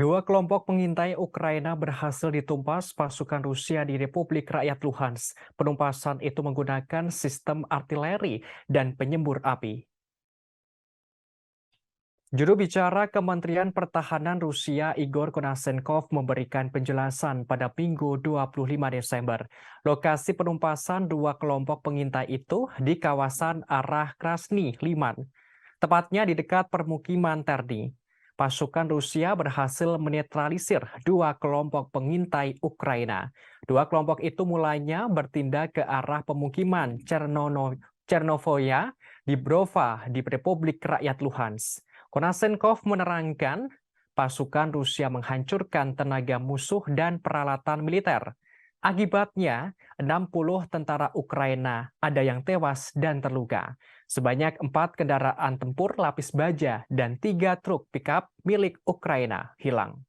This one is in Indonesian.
Dua kelompok pengintai Ukraina berhasil ditumpas pasukan Rusia di Republik Rakyat Luhansk. Penumpasan itu menggunakan sistem artileri dan penyembur api. Juru bicara Kementerian Pertahanan Rusia Igor Konasenkov memberikan penjelasan pada Minggu 25 Desember. Lokasi penumpasan dua kelompok pengintai itu di kawasan arah Krasny Liman, tepatnya di dekat permukiman Terni. Pasukan Rusia berhasil menetralisir dua kelompok pengintai Ukraina. Dua kelompok itu mulanya bertindak ke arah pemukiman Chernovoya di Brova di Republik Rakyat Luhansk. Konasenkov menerangkan pasukan Rusia menghancurkan tenaga musuh dan peralatan militer. Akibatnya, 60 tentara Ukraina ada yang tewas dan terluka. Sebanyak 4 kendaraan tempur lapis baja dan 3 truk pickup milik Ukraina hilang.